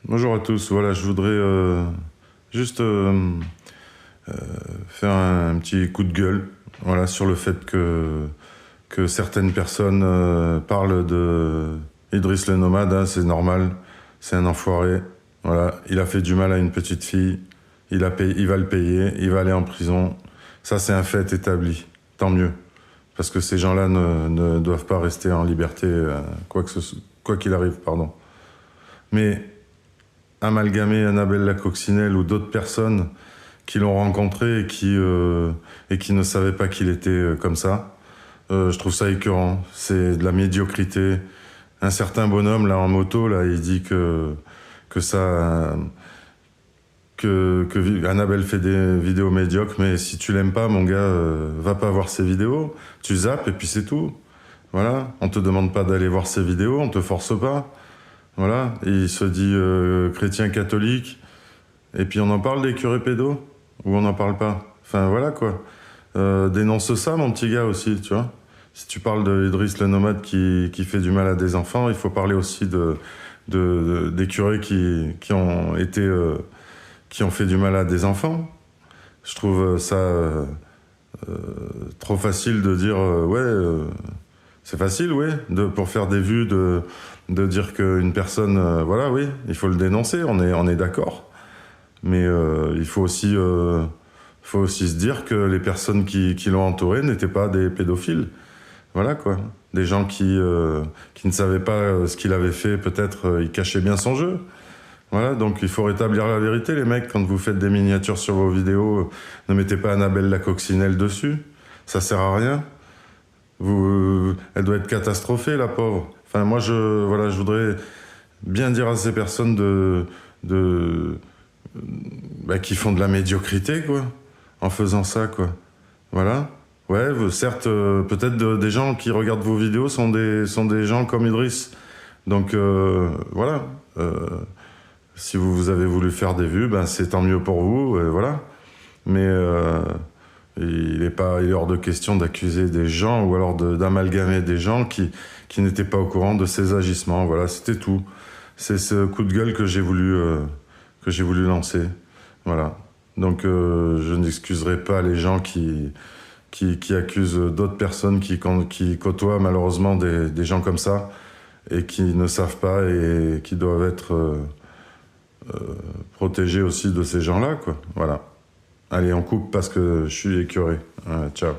Bonjour à tous. Voilà, je voudrais juste faire un petit coup de gueule, voilà, sur le fait que certaines personnes parlent de Idriss le nomade. Hein, c'est normal, c'est un enfoiré. Voilà, il a fait du mal à une petite fille. Il va le payer. Il va aller en prison. Ça, c'est un fait établi. Tant mieux, parce que ces gens-là ne doivent pas rester en liberté, quoi qu'il arrive, pardon. Mais amalgamer Annabelle la Coccinelle ou d'autres personnes qui l'ont rencontré et qui ne savaient pas qu'il était comme ça. Je trouve ça écœurant. C'est de la médiocrité. Un certain bonhomme, là, en moto, là, il dit que ça... que Annabelle fait des vidéos médiocres, mais si tu l'aimes pas, mon gars, va pas voir ses vidéos. Tu zappes et puis c'est tout. Voilà. On te demande pas d'aller voir ses vidéos, on te force pas. Voilà, et il se dit chrétien catholique, et puis on en parle des curés pédos, ou on n'en parle pas. Enfin voilà quoi. Dénonce ça mon petit gars aussi, tu vois. Si tu parles de Idriss le nomade qui fait du mal à des enfants, il faut parler aussi des curés qui ont été, qui ont fait du mal à des enfants. Je trouve ça trop facile de dire c'est facile, oui, pour faire des vues, de dire qu'une personne, voilà, oui, il faut le dénoncer, on est d'accord. Mais il faut aussi se dire que les personnes qui l'ont entouré n'étaient pas des pédophiles. Voilà, quoi. Des gens qui ne savaient pas ce qu'il avait fait, peut-être, il cachait bien son jeu. Voilà, donc il faut rétablir la vérité, les mecs. Quand vous faites des miniatures sur vos vidéos, ne mettez pas Annabelle la Coccinelle dessus. Ça sert à rien. Elle doit être catastrophée, la pauvre. Enfin, moi, voilà, je voudrais bien dire à ces personnes qui font de la médiocrité, quoi, en faisant ça, quoi. Voilà. Ouais, certes, peut-être des gens qui regardent vos vidéos sont des gens comme Idriss. Donc, voilà. Si vous avez voulu faire des vues, ben, c'est tant mieux pour vous, voilà. Mais il est hors de question d'accuser des gens ou alors d'amalgamer des gens qui n'étaient pas au courant de ses agissements. Voilà, c'était tout. C'est ce coup de gueule que j'ai voulu lancer. Voilà. Donc je n'excuserai pas les gens qui accusent d'autres personnes qui côtoient malheureusement des gens comme ça et qui ne savent pas et qui doivent être protégés aussi de ces gens-là, quoi. Voilà. Allez, on coupe parce que je suis écœuré. Ciao.